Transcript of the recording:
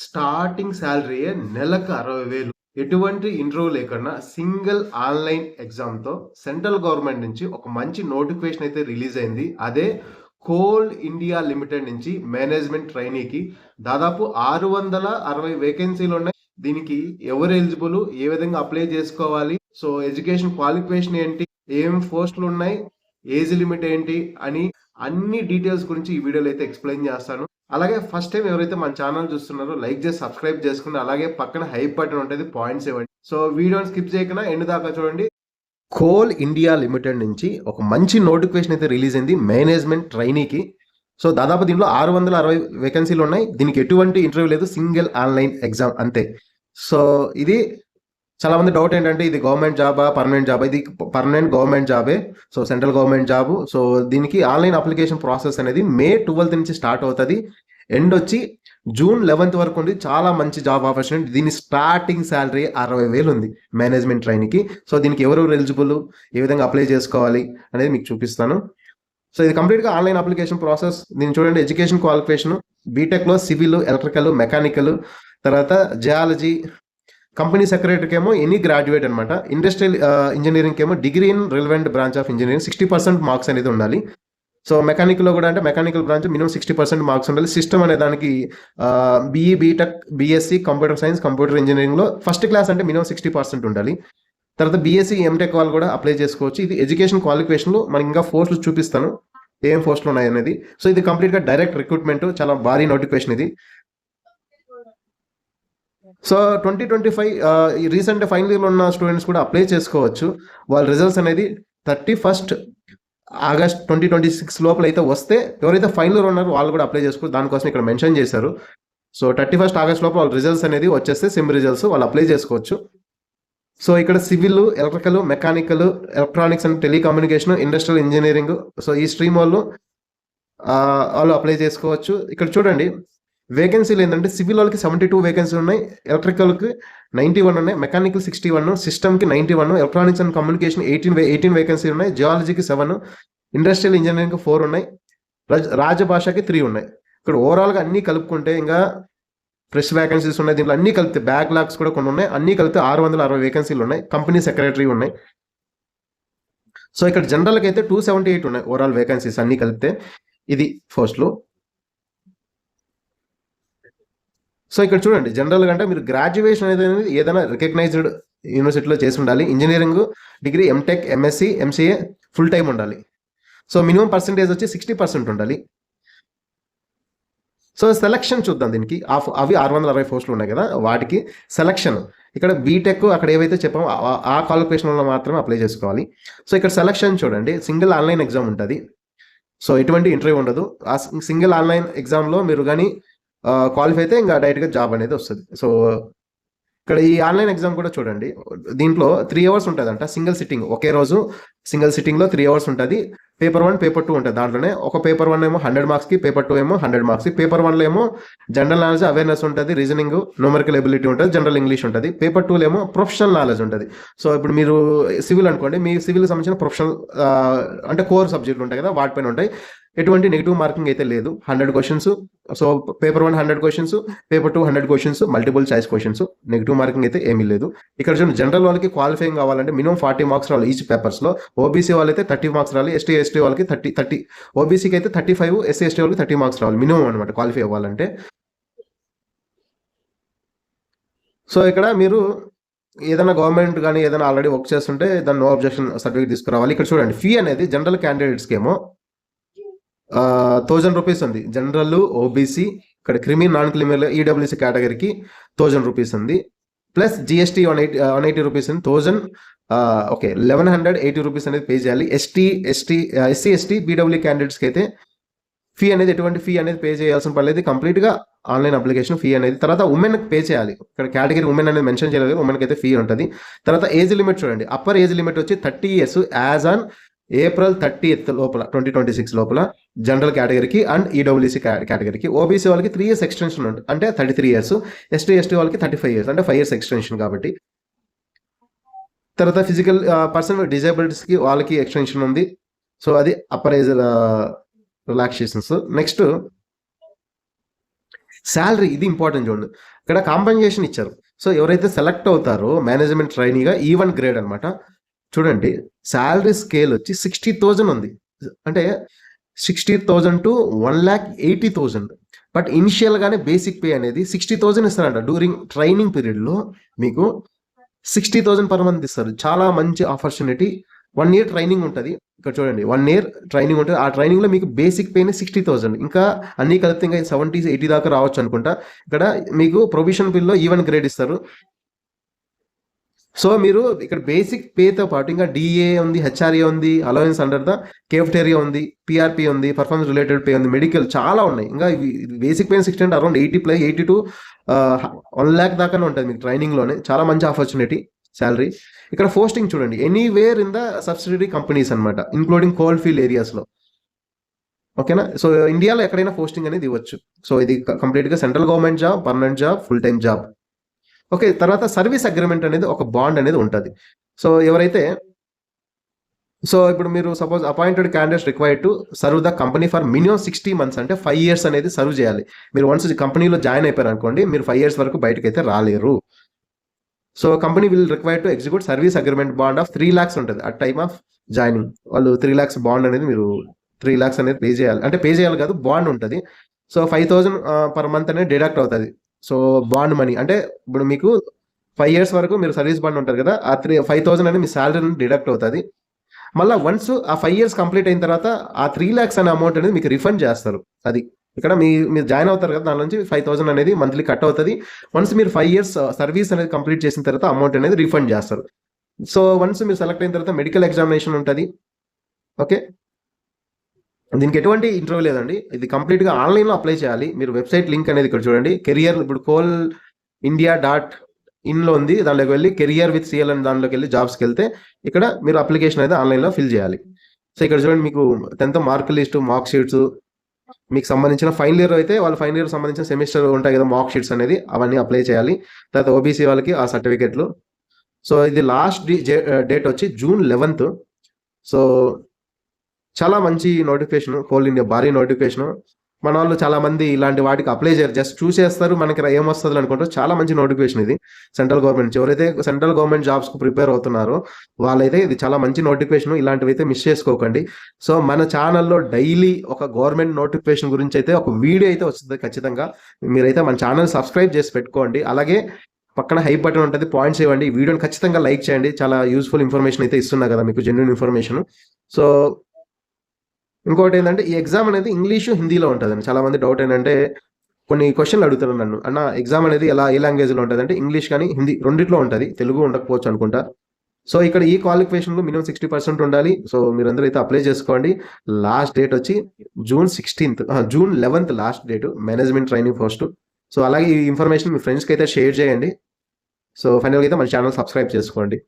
Starting salary నెలకు 60,000. ఎటువంటి interview లేకుండా సింగిల్ ఆన్లైన్ ఎగ్జామ్‌తో సెంట్రల్ గవర్నమెంట్ నుంచి ఒక మంచి నోటిఫికేషన్ అయితే రిలీజ్ అయింది. అదే కోల్ ఇండియా లిమిటెడ్ నుంచి మేనేజ్మెంట్ ట్రైనీకి దాదాపు 660 వేకెన్సీలు ఉన్నాయి. దీనికి ఎవరు ఎలిజిబుల్, ఏ విధంగా అప్లై చేసుకోవాలి, సో ఎడ్యుకేషన్ క్వాలిఫికేషన్ ఏంటి, ఏం పోస్టులు ఉన్నాయి, ఏజ్ లిమిట్ ఏంటి అని అన్ని డీటెయిల్స్ గురించి ఈ వీడియోలో అయితే ఎక్స్ప్లెయిన్ చేస్తాను. అలాగే ఫస్ట్ టైం ఎవరైతే మన ఛానల్ చూస్తున్నారో లైక్ చేసి సబ్స్క్రైబ్ చేసుకుని అలాగే పక్కన హైప్ బటన్ ఉంటుంది, పాయింట్స్ ఇవ్వండి. సో వీడియోని స్కిప్ చేయకుండా ఎండ్ దాకా చూడండి. కోల్ ఇండియా లిమిటెడ్ నుంచి ఒక మంచి నోటిఫికేషన్ అయితే రిలీజ్ అయింది మేనేజ్మెంట్ ట్రైనీకి. సో దాదాపు దీంట్లో 660 వేకెన్సీలు ఉన్నాయి. దీనికి ఎటువంటి ఇంటర్వ్యూ లేదు, సింగిల్ ఆన్లైన్ ఎగ్జామ్ అంతే. సో ఇది చాలా మంది డౌట్ ఏంటంటే ఇది గవర్నమెంట్ జాబా, పర్మనెంట్ జాబా? ఇది పర్మనెంట్ గవర్నమెంట్ జాబే. So central government job. So దీనికి ఆన్లైన్ అప్లికేషన్ ప్రాసెస్ అనేది May 12th నుంచి స్టార్ట్ అవుతుంది. ఎండ్ వచ్చి June 11th వరకు ఉంది. చాలా మంచి జాబ్ ఆపర్చునిటీ. దీని స్టార్టింగ్ శాలరీ 60,000 ఉంది మేనేజ్మెంట్ ట్రైన్కి. సో దీనికి ఎవరెవరు ఎలిజిబుల్, ఏ విధంగా అప్లై చేసుకోవాలి అనేది మీకు చూపిస్తాను. సో ఇది కంప్లీట్గా ఆన్లైన్ అప్లికేషన్ ప్రాసెస్. దీన్ని చూడండి, ఎడ్యుకేషన్ క్వాలిఫికేషన్ బీటెక్లో సివిల్, ఎలక్ట్రికల్, మెకానికల్, తర్వాత జియాలజీ. కంపెనీ సెక్రటరీకి ఏమో ఎనీ గ్రాడ్యుయేట్ అనమాట. ఇండస్ట్రియల్ ఇంజనీరింగ్కి ఏమో degree in relevant branch of engineering 60% marks అనేది ఉండాలి. సో మెకానికల్లో కూడా అంటే మెకానికల్ బ్రాంచ్ మినిమం 60% మార్క్స్ ఉండాలి. సిస్టమ్ అనే దానికి BE, BTech, BSc, computer science, computer ఇంజనీరింగ్లో ఫస్ట్ క్లాస్ అంటే మినిమం 60% ఉండాలి. తర్వాత బీఎస్సీ, ఎంటెక్ వాళ్ళు కూడా అప్లై చేసుకోవచ్చు. ఇది ఎడ్యుకేషన్ క్వాలిఫికేషన్లో మనకి ఇంకా పోస్టులు చూపిస్తాను, ఏం పోస్టులు ఉన్నాయి అనేది. సో ఇది కంప్లీట్గా డైరెక్ట్ రిక్రూట్మెంట్, చాలా భారీ నోటిఫికేషన్ ఇది. సో 2025 రీసెంట్ ఫైనల్ ఇయర్లో ఉన్న స్టూడెంట్స్ కూడా అప్లై చేసుకోవచ్చు. వాళ్ళ రిజల్ట్స్ అనేది 31st August 2026 లోపల అయితే వస్తే ఎవరైతే ఫైనల్ ఇయర్ ఉన్నారో వాళ్ళు కూడా అప్లై చేసుకోవచ్చు. దానికోసం ఇక్కడ మెన్షన్ చేశారు. సో 31st August లోపల వాళ్ళ రిజల్ట్స్ అనేది వచ్చేస్తే సిమ్ రిజల్ట్స్ వాళ్ళు అప్లై చేసుకోవచ్చు. సో ఇక్కడ civil, electrical, mechanical, electronics and telecommunication, industrial engineering, so ఈ స్ట్రీమ్ వాళ్ళు అప్లై చేసుకోవచ్చు. ఇక్కడ చూడండి వేకెన్సీలు ఏంటంటే సివిల్ వాళ్ళకి 72 వేకెన్సీలు ఉన్నాయి, ఎలక్ట్రికల్కి 91 ఉన్నాయి, మెకానికల్ 61, సిస్టమ్కి 91, ఎలక్ట్రానిక్స్ అండ్ కమ్యూనికేషన్ 18 వేకెన్సీలు ఉన్నాయి, జియాలజీకి 7, ఇండస్ట్రియల్ ఇంజనీరింగ్కి 4 ఉన్నాయి, రాజభాషకి 3 ఉన్నాయి. ఇక్కడ ఓవరాల్గా అన్నీ కలుపుకుంటే ఇంకా ఫ్రెష్ వేకెన్సీస్ ఉన్నాయి. దీంట్లో అన్నీ కలిపితే బ్యాక్ లాగ్స్ కూడా కొన్ని ఉన్నాయి. అన్నీ కలిపితే 660 వేకెన్సీలు ఉన్నాయి. కంపెనీ సెక్రటరీ ఉన్నాయి. సో ఇక్కడ జనరల్కి అయితే 278 ఉన్నాయి ఓవరాల్ వేకెన్సీస్ అన్నీ కలిపితే. ఇది ఫస్ట్లో. సో ఇక్కడ చూడండి, జనరల్గా అంటే మీరు గ్రాడ్యుయేషన్ అనేది ఏదైనా రికగ్నైజ్డ్ యూనివర్సిటీలో చేసి ఉండాలి. Engineering degree, MTech, MSc, MCA full time ఉండాలి. సో మినిమం పర్సెంటేజ్ వచ్చి 60% ఉండాలి. సో సెలక్షన్ చూద్దాం. దీనికి అవి 660 పోస్టులు ఉన్నాయి కదా, వాటికి సెలక్షన్ ఇక్కడ బీటెక్ అక్కడ ఏవైతే చెప్పామో ఆ క్వాలిఫికేషన్లో మాత్రమే అప్లై చేసుకోవాలి. సో ఇక్కడ సెలక్షన్ చూడండి, సింగిల్ ఆన్లైన్ ఎగ్జామ్ ఉంటుంది. సో ఎటువంటి ఇంటర్వ్యూ ఉండదు. ఆ సింగిల్ ఆన్లైన్ ఎగ్జామ్లో మీరు కానీ క్వాలిఫై అయితే ఇంకా డైరెక్ట్గా జాబ్ అనేది వస్తుంది. సో ఇక్కడ ఈ ఆన్లైన్ ఎగ్జామ్ కూడా చూడండి, దీంట్లో 3 hours ఉంటుందంట సింగిల్ సిట్టింగ్. ఒకే రోజు సింగిల్ సిట్టింగ్లో 3 hours ఉంటుంది. పేపర్ 1, పేపర్ 2 ఉంటుంది. దాంట్లోనే ఒక పేపర్ 1 ఏమో 100 మార్క్స్కి, పేపర్ 2 ఏమో 100 మార్క్స్కి. పేపర్ 1లో ఏమో జనరల్ నాలెడ్జ్, అవేర్నెస్ ఉంటుంది, రీజనింగ్, న్యూమరికల్ ఎబిలిటీ ఉంటుంది, జనరల్ ఇంగ్లీష్ ఉంటుంది. పేపర్ 2లో ఏమో ప్రొఫెషనల్ నాలెడ్జ్ ఉంటుంది. సో ఇప్పుడు మీరు సివిల్ అనుకోండి, మీ సివిల్కి సంబంధించిన ప్రొఫెషనల్ అంటే కోర్ సబ్జెక్టులు ఉంటాయి కదా, వాటిపైన ఉంటాయి. ఎటువంటి నెగిటివ్ మార్కింగ్ అయితే లేదు. 100 questions. So paper 1 100 questions, paper 2 100 questions, multiple choice questions. Negative marking అయితే ఏమీ లేదు. ఇక్కడ చూడండి, జనరల్ వాళ్ళకి క్వాలిఫైయింగ్ కావాలంటే మినిమం 40 మార్క్స్ రావాలి ఈచ్ పేపర్స్లో. ఓబీసీ వాళ్ళైతే 30 మార్క్స్ రావాలి, ఎస్టీ వాళ్ళకి 30, ఓబీసీకి అయితే 35, ఎస్సీ వాళ్ళకి 30 మార్క్స్ రావాలి మినిమం అనమాట క్వాలిఫై అవ్వాలంటే. సో ఇక్కడ మీరు ఏదైనా గవర్నమెంట్ కానీ ఏదైనా ఆల్రెడీ వర్క్ చేస్తుంటే దాని నో అబ్జెక్షన్ సర్టిఫికేట్ తీసుకురావాలి. ఇక్కడ చూడండి, ఫీ అనేది జనరల్ క్యాండిడేట్స్కి ఏమో 1000 రూపీస్ ఉంది. జనరల్, ఓబీసీ, ఇక్కడ క్రిమి, నాన్ క్రిమినల్, ఈడబ్ల్యూసీ కేటగిరీకి 1000 రూపీస్ ఉంది. ప్లస్ జిఎస్టీ 180 రూపీస్ ఉంది. 1180 రూపీస్ అనేది పే చేయాలి. ఎస్సీ, ఎస్టీ, బీడబ్ల్యూ క్యాండిడేట్స్కి అయితే ఫీ అనేది ఎటువంటి ఫీ అనేది పే చేయాల్సిన పర్లేదు. కంప్లీట్గా ఆన్లైన్ అప్లికేషన్ ఫీ అనేది. తర్వాత ఉమెన్కి పే చేయాలి. ఇక్కడ కేటగిరీ ఉమెన్ అనేది మెన్షన్ చేయలేదు, ఉమెన్కి అయితే ఫీ ఉంటుంది. తర్వాత ఏజ్ లిమిట్ చూడండి, అప్పర్ ఏజ్ లిమిట్ వచ్చి 30 years as on April 30th లోపల 2026 లోపల జనరల్ కేటగిరీకి అండ్ ఈడబ్ల్యూసీ కేటగిరీకి. ఓబీసీ వాళ్ళకి 3 years ఎక్స్టెన్షన్ ఉంటుంది, అంటే 33 years. ఎస్టీ వాళ్ళకి 35 years, అంటే 5 years ఎక్స్టెన్షన్ కాబట్టి. తర్వాత ఫిజికల్ పర్సన్ డిజేబిలిటీస్కి వాళ్ళకి ఎక్స్టెన్షన్ ఉంది. సో అది upper age relaxations. Next salary ఇది ఇంపార్టెంట్ చూడండి. ఇక్కడ కాంపెన్సేషన్ ఇచ్చారు. సో ఎవరైతే సెలెక్ట్ అవుతారో మేనేజ్మెంట్ ట్రైనీగా E1 గ్రేడ్ అనమాట. చూడండి శాలరీ స్కేల్ వచ్చి 60,000 ఉంది. అంటే 60,000 టు 1,80,000. బట్ ఇనిషియల్గానే బేసిక్ పే అనేది 60,000 ఇస్తారంట. డ్యూరింగ్ ట్రైనింగ్ పీరియడ్లో మీకు 60,000 పర్ మంత్ ఇస్తారు. చాలా మంచి ఆపర్చునిటీ. 1 year ట్రైనింగ్ ఉంటుంది. ఇక్కడ చూడండి 1 year ట్రైనింగ్ ఉంటుంది. ఆ ట్రైనింగ్లో మీకు బేసిక్ పేని 60,000, ఇంకా అన్ని కలిపితే ఇంకా 70-80 దాకా రావచ్చు అనుకుంటా. ఇక్కడ మీకు ప్రొవిషన్ బిల్లో E1 గ్రేడ్ ఇస్తారు. సో మీరు ఇక్కడ బేసిక్ పేతో పాటు ఇంకా DA ఉంది, HRA ఉంది, అలవెన్స్ అండర్ ద కేఫ్టేరియా ఉంది, PRP ఉంది, పర్ఫార్మెన్స్ రిలేటెడ్ పే ఉంది, మెడికల్ చాలా ఉన్నాయి. ఇంకా బేసిక్ పే 60 అంటే అరౌండ్ 80 to 1 lakh దాకానే ఉంటుంది మీకు ట్రైనింగ్లోనే. చాలా మంచి ఆపర్చునిటీ శాలరీ. ఇక్కడ పోస్టింగ్ చూడండి, anywhere in the subsidiary companies అనమాట, ఇంక్లూడింగ్ కోల్ ఫీల్డ్ ఏరియాస్లో. ఓకేనా. సో ఇండియాలో ఎక్కడైనా పోస్టింగ్ అనేది ఇవ్వచ్చు. సో ఇది కంప్లీట్గా central government job, permanent job, full time job. Okay, తర్వాత సర్వీస్ అగ్రిమెంట్ అనేది ఒక బాండ్ అనేది ఉంటుంది. సో ఎవరైతే ఇప్పుడు మీరు suppose appointed candidates required to serve the company for minimum 60 months, అంటే 5 years అనేది సర్వ్ చేయాలి. మీరు వన్స్ కంపెనీలో జాయిన్ అయిపోయారు అనుకోండి, మీరు 5 years వరకు బయటకు అయితే రాలేరు. So company will require to execute service agreement bond of 3 lakhs ఉంటుంది అట్ టైమ్ ఆఫ్ జాయినింగ్. వాళ్ళు 3 lakhs బాండ్ అనేది మీరు 3 lakhs అనేది పే చేయాలి. అంటే పే చేయాలి కాదు, బాండ్ ఉంటుంది. సో 5,000 per month అనేది డిడక్ట్ అవుతుంది. సో బాండ్ మనీ అంటే ఇప్పుడు మీకు 5 years వరకు మీరు సర్వీస్ బాండ్ ఉంటుంది కదా, ఆ 5,000 అనేది మీ శాలరీ నుండి డిడక్ట్ అవుతుంది. మళ్ళీ వన్స్ ఆ 5 years కంప్లీట్ అయిన తర్వాత ఆ 3 lakhs అనే అమౌంట్ అనేది మీకు రిఫండ్ చేస్తారు. అది ఇక్కడ మీరు జాయిన్ అవుతారు కదా, దాని నుంచి 5,000 అనేది మంత్లీ కట్ అవుతుంది. వన్స్ మీరు 5 years సర్వీస్ అనేది కంప్లీట్ చేసిన తర్వాత అమౌంట్ అనేది రిఫండ్ చేస్తారు. సో వన్స్ మీరు సెలెక్ట్ అయిన తర్వాత మెడికల్ ఎగ్జామినేషన్ ఉంటుంది. ఓకే, దీనికి ఎటువంటి ఇంటర్వ్యూ లేదండి. ఇది కంప్లీట్గా ఆన్లైన్లో అప్లై చేయాలి. మీరు వెబ్సైట్ లింక్ అనేది ఇక్కడ చూడండి, కెరియర్, ఇప్పుడు coalindia.in ఉంది, దాంట్లోకి వెళ్ళి కెరియర్ విత్ CL అని దాంట్లోకి వెళ్ళి జాబ్స్కి వెళ్తే ఇక్కడ మీరు అప్లికేషన్ అయితే ఆన్లైన్లో ఫిల్ చేయాలి. సో ఇక్కడ చూడండి, మీకు 10th mark list, mark sheets, మీకు సంబంధించిన ఫైనల్ ఇయర్ అయితే వాళ్ళ ఫైనల్ ఇయర్ సంబంధించిన సెమిస్టర్ ఉంటాయి కదా, మార్క్ షీట్స్ అనేది అవన్నీ అప్లై చేయాలి. తర్వాత OBC వాళ్ళకి ఆ సర్టిఫికెట్లు. సో ఇది లాస్ట్ డేట్ వచ్చి June 11th. సో చాలా మంచి నోటిఫికేషన్, కోల్ ఇండియా భారీ నోటిఫికేషన్. మన వాళ్ళు చాలా మంది ఇలాంటి వాటికి అప్లై చేయరు, జస్ట్ చూసేస్తారు, మనకి ఏమొస్తుంది అనుకుంటారు. చాలా మంచి నోటిఫికేషన్ ఇది సెంట్రల్ గవర్నమెంట్. ఎవరైతే సెంట్రల్ గవర్నమెంట్ జాబ్స్కు ప్రిపేర్ అవుతున్నారో వాళ్ళైతే ఇది చాలా మంచి నోటిఫికేషన్. ఇలాంటివి అయితే మిస్ చేసుకోకండి. సో మన ఛానల్లో డైలీ ఒక గవర్నమెంట్ నోటిఫికేషన్ గురించి అయితే ఒక వీడియో అయితే వస్తుంది ఖచ్చితంగా. మీరైతే మన ఛానల్ సబ్స్క్రైబ్ చేసి పెట్టుకోండి. అలాగే పక్కన హైప్ బటన్ ఉంటుంది, పాయింట్స్ ఇవ్వండి. ఈ వీడియోని ఖచ్చితంగా లైక్ చేయండి. చాలా యూస్ఫుల్ ఇన్ఫర్మేషన్ అయితే ఇస్తున్నా కదా మీకు, జెన్యూన్ ఇన్ఫర్మేషన్. సో ఇంకోటి ఏంటంటే ఈ ఎగ్జామ్ అనేది ఇంగ్లీషు, హిందీలో ఉంటుందండి. చాలా మంది డౌట్ ఏంటంటే కొన్ని క్వశ్చన్లు అడుగుతారు నన్ను, అన్న ఎగ్జామ్ అనేది ఏ లాంగ్వేజ్లో ఉంటుంది అంటే ఇంగ్లీష్ కానీ హిందీ రెండిట్లో ఉంటుంది, తెలుగు ఉండకపోవచ్చు అనుకుంటా. సో ఇక్కడ ఈ క్వాలిఫికేషన్లో మినిమం 60% ఉండాలి. సో మీరందరూ అయితే అప్లై చేసుకోండి. లాస్ట్ డేట్ వచ్చి June 11th last date, management training post. So అలాగే ఈ ఇన్ఫర్మేషన్ మీ ఫ్రెండ్స్కి అయితే షేర్ చేయండి. సో ఫైనల్గా అయితే మన ఛానల్ సబ్స్క్రైబ్ చేసుకోండి.